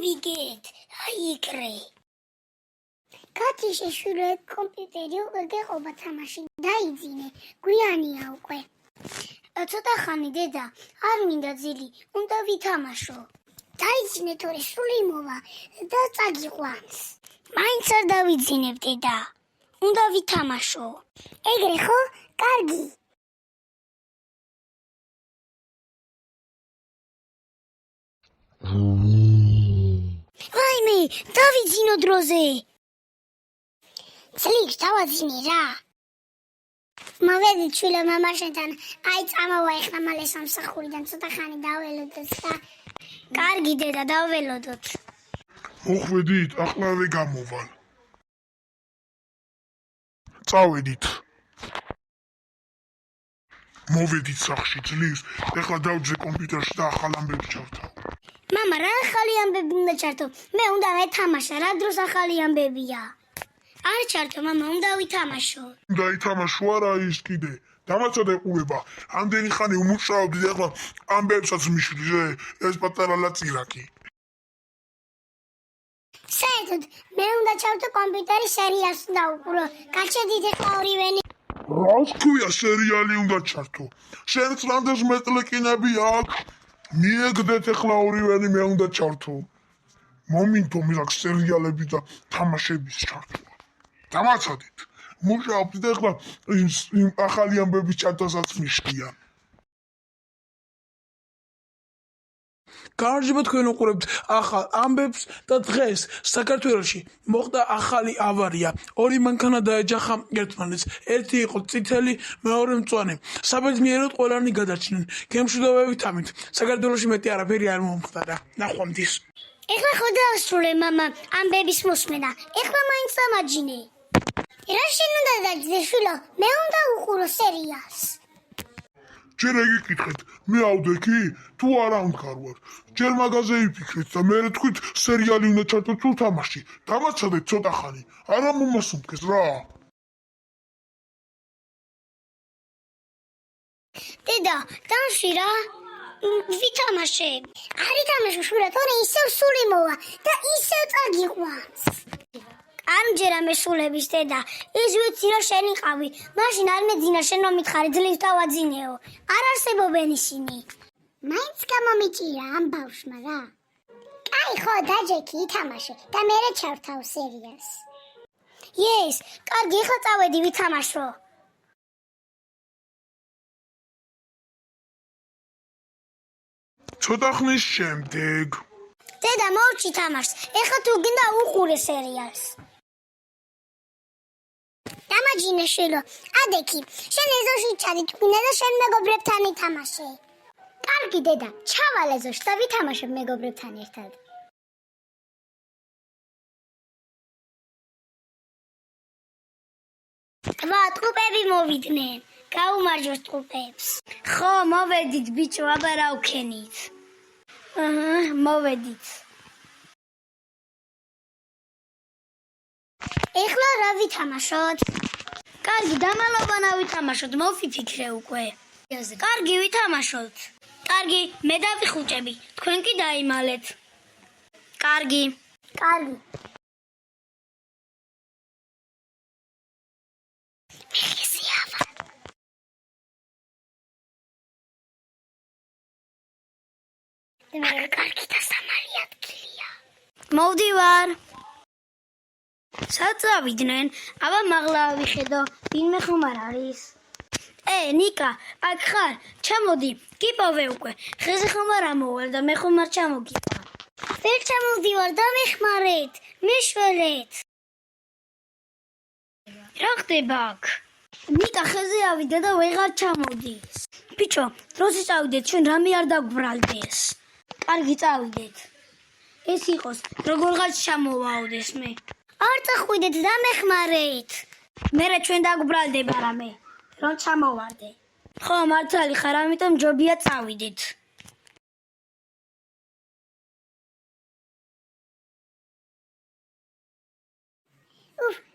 ვიგეთ, აი იქრე. კაცი შეშურე კომპიუტერი უკვე გეყობა თამაში. დაიძინე, გვიანია უკვე. ცოტა ხანი დედა, არ მინდა ძილი, უნდა ვითამაშო. დაიძინე თორე სული მოვა და წაგიყვანს. მაინც არ დავიძინებ დედა. უნდა ვითამაშო. ეგრე ხო? კარგი. ვაიმე, დავიძინო დროზე. ძლიქს დავაძინე რა. მოვედით შვილო მამაშენთან, აი წამოვა ეხლა მალე სამსახურიდან ცოტა ხანი დაველოდოთ და კარგი დედა დაველოდოთ. მოხვედით, ახლავე გამოვალ. წავედით. მოვედით სახში ძლივს, ეხლა დავძე კომპიუტერში და ახალ ამბებს ჩავთავ. მამა, რა ახალი ამბები უნდა ჩართო? მე უნდა ვეთამაშა, რა დროს ახალი ამბებია? არ ჩართო, მამა, უნდა ვითამაშო. უნდა ითამაშო არა ის კიდე. დამაცადე ყურება. ამდენი ხანი უმუშაობდი და ეხლა ამბებსაც მიშლი, ეს პატარა ლაწირაკი. საერთოდ, მე უნდა ჩავთო კომპიუტერის სერიალს დავუყურო. გაჩედით ეხლა ორივენი. რას ქვია სერიალი უნდა ჩართო? შენც რამდენს მეტლეკინები აქვს? მიეგდეთ ეხლა ორივენი მე უნდა ჩართო. მომინდო მიღაკ სერიალები და თამაშების ჩართვა. დამაცადეთ. მუშაობდი და ეხლა იმ ახალი ამბების ჩართვასაც მიშლია. გამარჯობა თქვენ უყურებთ ახალ ამბებს და დღეს საქართველოში მოხდა ახალი ავარია. ორი მანქანა დაეჯახა ერთმანეთს. ერთი იყო წითელი, მეორე მწვანე. საბედნიეროდ ყველანი გადარჩნენ. გემშვიდობებით ამით. საქართველოში მეტი არაფერი არ მომხდარა. ნახვამდის. ეხლა ხო დაასრულე მამა ამბების მოსმენა. ეხლა მაინც დამაჯინე. რა შენ უნდა დაჯდე შვილო? მე უნდა უყურო სერიალს. ჯერ ეგ იკითხეთ, მე ავდექი? თუ არა ამქარვარ. ჯერ მაგაზე იფიქრეთ და მე თქვით სერიალი უნდა ჩართო თუ თამაში. დამაცადეთ ცოტა ხანი. არა მომასუნთქეს რა. დედა, დამში რა. ვითამაშე. არ ითამაშო შვილო, თორე ისევ სული მოვა და ისევ წაგიყვანს. ამჯერა მესულების დედა, ის ვიცი რომ შენ იყავი, მაშინ არ მეძინა შენ რომ მითხარი ძლივს დავაძინეო. არ არსებობენ ისინი. მაინც გამომიჭირა ამ ბავშვმა რა. კაი ხო, დაჯექი, ითამაშე და მერე ჩავთავ სერიალს. იეს, კარგი, ეხლა წავედი ვითამაშო. ცოტა ხნის შემდეგ. დედა, მოვჭი თამაშს, ეხლა თუ გინდა უყურე სერიალს. დამაჯინე შვილო, ადექი, შენ ეზოში ჩადი თქვინა და შენ მეგობრებთან ითამაშე. კარგი დედა, ჩავალ ეზოში და ვითამაშებ მეგობრებთან ერთად. ვა, ტყუპები მოვიდნენ, გაუმარჯოს ტყუპებს. ხო, მოვედით ბიჭო, აბა რა ვქენით. მოვედით. ეხლა რა ვითამაშოთ? კარგი, დამალობანა ვითამაშოთ, მოვიფიქრე უკვე. კარგი, ვითამაშოთ. კარგი, მე დავიხუჭები, თქვენ კი დაიმალეთ. კარგი. კარგი. კარგი და სამარი ადგილია. მოვდივარ. სად წავიდნენ? აბა მაღლა ვიხედო, ვინმე ხომ არ არის? ნიკა, აქ ხარ? ჩამოდი, გიპოვე უკვე. ხეზე ხომ არ ამოვალ და მე ხომ არ ჩამოგიპა. ვერ ჩამოვდივარ, დამეხმარეთ, მეშველეთ. რა ხდება აქ? ნიკა ხეზე ავიდა და ვეღარ ჩამოდის. ბიჭო, დროზე წავიდეთ, ჩვენ რამე არ დაგვბრალდეს. კარგი, წავიდეთ. ეს იყოს, როგორღაც ჩამოვაოდეს მე. არ წახვიდეთ, დამეხმარეთ. მერე ჩვენ დაგვბრალდება რამე, რომ ჩამოვარდე. ხო, მართალი ხარ, ამიტომ ჯობია წავიდეთ.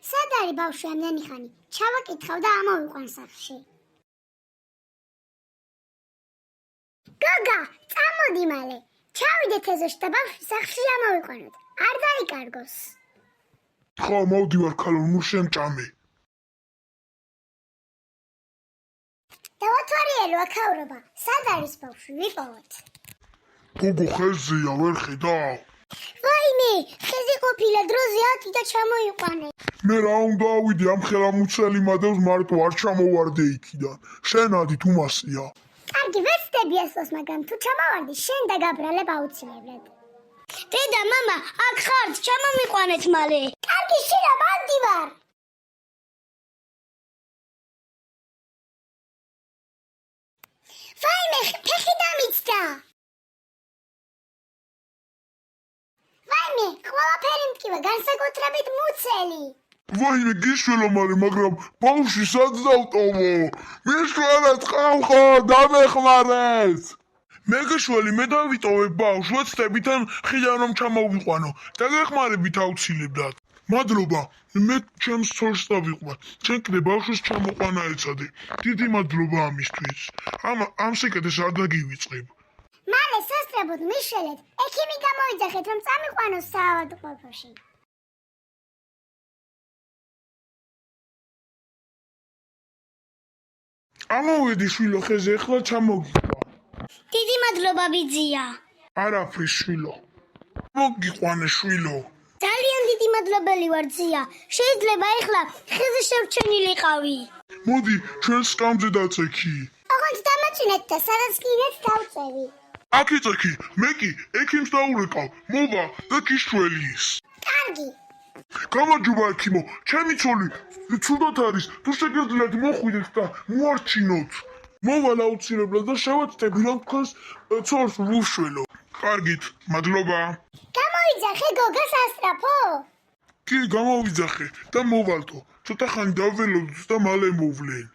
სად არის ბავშვი ამდენი ხანი? ჩავაკითხავ და ამოვიყვან სახლში. გოგა, წამოდი მალე. ჩავიდეთ ეზოში და ბავშვი სახლში ამოვიყვანოთ. არ დაიკარგოს. ხო, მოვდივარ ქალო, ნუ შენ ჭამე. დავათვალიერო აქაურობა. სად არის ბავშვი? ვიპოვოთ. გოგო ხეზია, ვერ ხედავ. ვაიმე, ხეზე ყოფილა დროზე ათი და ჩამოიყვანე. მე რა უნდა ავიდე ამ ხელამუცელი მადევს მარტო არ ჩამოვარდე იქიდან. შენ ადით უმასია. კარგი, ვერ ვწდები ასლოს, მაგრამ თუ ჩამოვარდი, შენ დაგაბრალებ აუცილებლად. დედა, მამა, აქ ხართ, ჩამომიყვანეთ მალე. კარგი, შირო, მანდივარ. ვაიმე, ფეხი დამიცდა. ვაიმე, ყველაფერი მტკივა, განსაკუთრებით მუცელი. ვაიმე, გიშველო მალე, მაგრამ ბავშვი სად დავტოვო? მიშველა წყალხო, დამეხმარეთ. მეგეშველი, მე დავიტოვებ ბავშვს, ვეცდებიდან ხიდან რომ ჩამოვიყვანო. დაგეხმარებით აუცილებლად. მადლობა, მე ჩემს ცოლს დავიყვან. შენ კიდე ბავშვის ჩამოყვანა ეცადე. დიდი მადლობა ამისთვის. ამ სიკეთეს არ დაგივიწყებ. მალე სასწრაფოდ მიშველეთ, ექიმი გამოიძახეთ, რომ წამიყვანოს საავადმყოფოში. ამოვედი შვილო ხეზე, ეხლა ჩამოგიყვან. დიდი მადლობა ბიძია. არაფრის შვილო. მოგიყვანე შვილო. ძალიან დიდი მადლობელი ვარ ძია. შეიძლება ეხლა ხეზე შევჩენილიყავი. მოდი, ჩვენ სკამზე დაწექი. ოღონდ დამაჩინეთ და სადაც კიდეც დავწევი. აქ იწექი, მე კი ექიმს დაურეკავ. მოვა და გიშველის. კარგი. გამარჯობა ექიმო, ჩემი ცოლი ცუდად არის. თუ შეგიძლიათ მოხვიდეთ და მოარჩინოთ. მოვალ აუცილებლად და შევეცდები რომ თქვენს ცოლს ვუშველო. კარგით, მადლობა. გამოიძახე გოგა სასწრაფო. კი, გამოვიძახე და მოვალთო. ცოტა ხანი დაველოდოთ და მალე მოვლენ.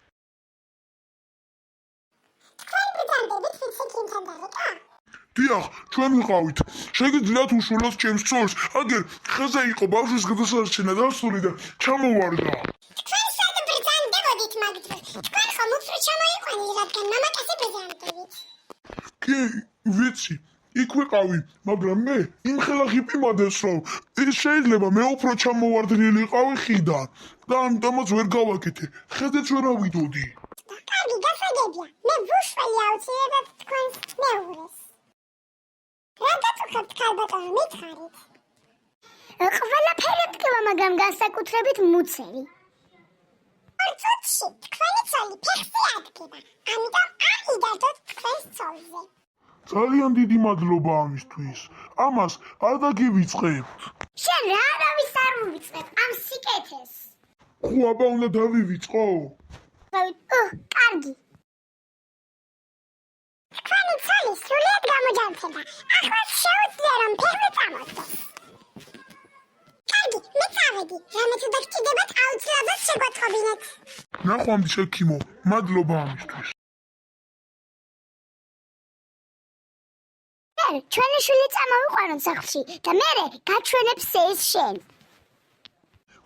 დიახ, ჩვენ ვიყავით. შეგიძლიათ უშველოთ ჩემს ცოლს, აგერ ხეზე იყო ბავშვის გადასარჩენა დასული და ჩამოვარდა. თქვენ სად ბრძანდებოდით მაგ დროს? თქვენ ხომ უფრო ჩამოიყვანილი, რადგან მამაკაცი ბრძანდებით. კი, ვიცი, იქ ვიყავი, მაგრამ მე იმ ხელა ღიპი მადევს რომ შეიძლება მე უფრო ჩამოვარდნილიყავი ხიდან და ამიტომაც ვერ გავაკეთე. ხეზეც ვერ ავიდოდი. კარგი, გასაგებია. მე ვუშველი აუცილებლად თქვენს მეუღლეს. რადგან უხებთ ქალბატონო, მითხარით. ყველაფერი მტკივა, მაგრამ განსაკუთრებით მუცელი. ორ წუთში თქვენი ცოლი ფეხზე ადგება, ამიტომ არ იდარდოთ თქვენს ცოლზე. ძალიან დიდი მადლობა ამისთვის. ამას არ დაგივიწყებთ. შენ რა არავის არ მოვიწყებ ამ სიკეთეს. ხო, აბა უნდა დავივიწყო. კარგი. თქვენი ცოლი სრულიად გამოჯანმრთელდა. ახლა შეუძლია რომ ფეხზე წამოდგეს. კარგი, მე წავედი. რამე თუ დაგჭირდებათ აუცილებლად შეგვეთხოვინეთ. ნახვამდის ექიმო, მადლობა ამისთვის. ჩვენი შვილი წამოვიყვანოთ სახლში და მერე გაჩვენებს ეს შენ.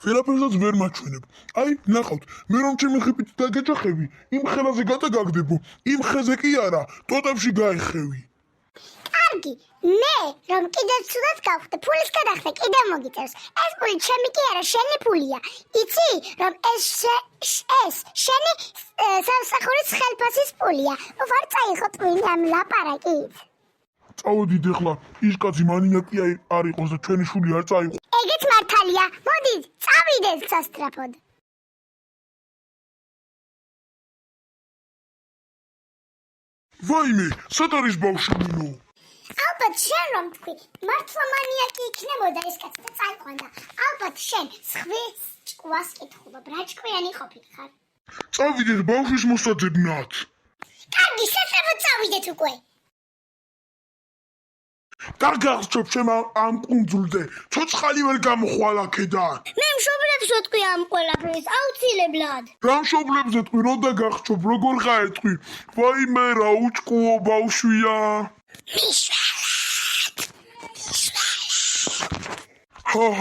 ვერაფერსაც ვერ მაჩვენებ. აი, ნახავთ, მე რომ ჩემი ხიფით დაგეჯახები, იმ ხელაზე გადაგაგდებო, იმ ხეზე კი არა, ტოტებში გაეხევი. კარგი, მე რომ კიდევ ცუდად გავხდე, ფულის გადახდა კიდევ მოგიწევს. ეს ფული ჩემი კი არა, შენი ფულია. იცი, რომ ეს შენი სამსახურის ხელფასის ფულია. ვარ წაიღო ტვინი ამ ლაპარაკით. წავედით ეხლა, ის კაცი მანიაკი არ იყოს და ჩვენი შვილი არ წაიყო. ეგეც მართალია. მოდით, წავიდეთ სასწრაფოდ. ვაიმე, სად არის ბავშვი მინო? ალბათ შენ რომ თქვი, მართლა მანიაკი იქნებოდა ეს კაცი და წაიყვანდა. ალბათ შენ სხვის ჭკუას კითხულობ, რა ჭკვიანი ყოფილიყარ. წავიდეთ ბავშვის მოსაძებნად. კარგი, სასწრაფოდ წავიდეთ უკვე. დაგახსოვ ჩემ ამ კუნძულზე, ცოცხალი ვერ გამოხვალ აქედან. მე მშობლებს ვეთქვი ამ ყველაფერს, აუცილებლად. რა მშობლებზე თქვი, რომ დაგახსოვ, როგორ გაეთქვი? ვაიმე, რა უჭკუო ბავშვია. ჰა.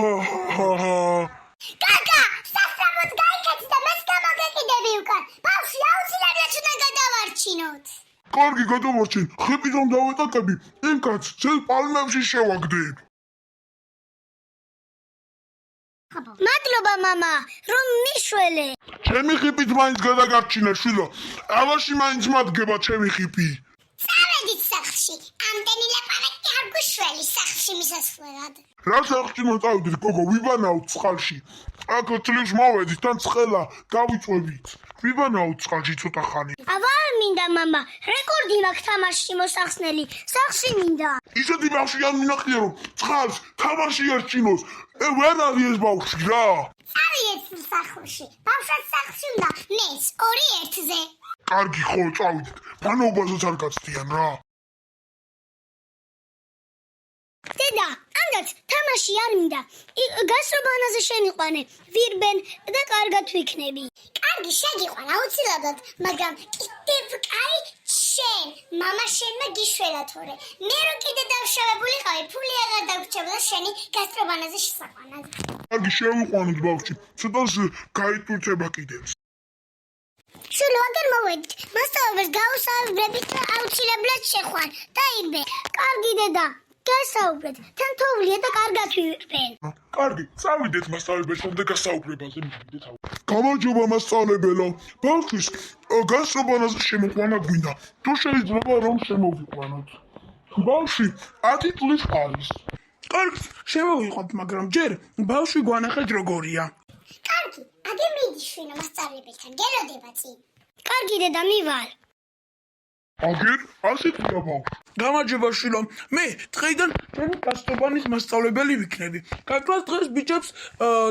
კაკა, სასწრაფოდ გაიქეცი და მეც გამოგეკიდები უკან. ბავშვი აუცილებლად უნდა გადავარჩინოთ. კარგი, გადავარჩენ. ხიპით რომ დავეტაკები, წინკაც ძელ პალმებში შევაგდებ. მადლობა მამა, რომ მიშველე. ჩემი ხიპით მაინც გადაგარჩინე შვილო. ავაში მაინც მადგება ჩემი ხიპი. წავედით სახლში. ამდენი ლაპარაკი არ გვიშველი სახლში მისასვლელად. რა სახლში მოწავდით გოგო, ვიბანაოთ წყალში. აქ თლივს მოვედით თან ცხელა გავიწვევით. ვიბანაოთ წყალში ცოტა ხანი. ავალ მინდა მამა, რეკორდი მაქვს თამაშში მოსახსნელი. სახლში მინდა. ისეთი ბავშვი არ მინახია რომ წყალს თამაში ერჩინოს. ვერ არის ეს ბავშვი რა. წავიდეთ სახლში. ბავშვად სახლში უნდა მეც 2-1-ზე. კარგი ხო წავიდეთ. ფანაობაზეც არ გაცდიან რა. დედა, ამდაც თამაში არ მინდა. გასრობანაზე შენიყვანე, ვირბენ და კარგად ვიქნები. კარგი, შეგიყვან აუცილებლად, მაგრამ კიდევ კაი შენ, მამა შენმა გიშველა თორე. მე რო კიდე დავშავებულიყავი, ფული აღარ დაგვრჩებოდა შენი გასრობანაზე შესაყვანად. კარგი შევიყვანოთ ბავშვი. ცოტას გაიტვირთება კიდევ. შულო აგერ მოვედით, მასწავლებლებს გაუსაუბრებით და აუცილებლად შეხვან. დაიბე, კარგი დედა. გასაუბრეთ, თან თოვლია და კარგად ვივირბენ. კარგი, წავიდეთ მასწავლებელს, შემდეგ გასაუბრებაზე მივიდეთ. გამარჯობა მასწავლებელო. ბავშვის გასრობანაზე შემოყვანა გვინდა. თუ შეიძლება რომ შემოვიყვანოთ. ბავშვი 10 წლის არის. კარგი, შემოვიყვანთ, მაგრამ ჯერ ბავშვი გვანახეთ როგორია. კარგი, აგე მიდი შვინო მასწავლებელთან, გელოდება წინ. კარგი დედა, მივალ. აგერ ასეთია ბავშვი. გამარჯობა შვილო, მე დღეიდან ჩვენი გასწავლებლის მასწავლებელი ვიქნები. გაკვლას დღეს ბიჭებს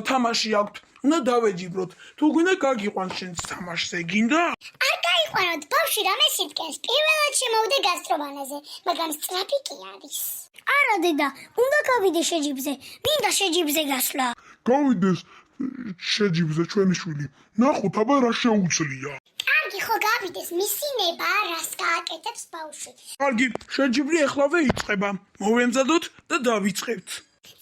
თამაში აქვთ. უნდა დავეჯიბროთ. თუ გვინდა გაგიყვანს შენს თამაშზე, გინდა? არ გაიყვანოთ, ბავშვი რამე სიტკენს. პირველად შემოვიდე გასტრობანაზე, მაგრამ სწრაფი კი არის. არა დედა, უნდა გავიდე შეჯიბზე. მინდა შეჯიბზე გასვლა. გავიდეს შეჯიბზე ჩვენი შვილი. ნახოთ, აბა რა შეუძლია. კარგი, ხო გავიდეს, მისინება რას გააკეთებს ბავშვი. კარგი, შეჯიბრი ახლავე იწყება. მოვემზადოთ და დავიწყებთ.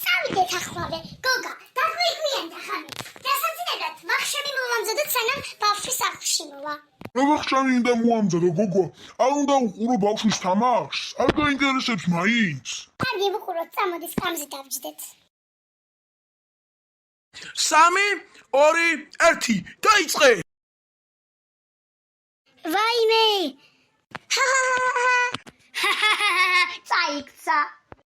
წავიდეთ ახლა, გოგა, დაგვიგვიან და ხანი. დასაცინებლად, ვახშამი მოვამზადოთ, სანამ ბავშვი სახლში მოვა. რა ვახშამი უნდა მოამზადო გოგო? არ უნდა უყურო ბავშვის თამაშს? არ გაინტერესებს მაინც? კარგი, ვუყუროთ, წამოდი სკამზე დავჯდეთ. 3, 2, 1, დაიწყე! ვაიმე! წაიქცა.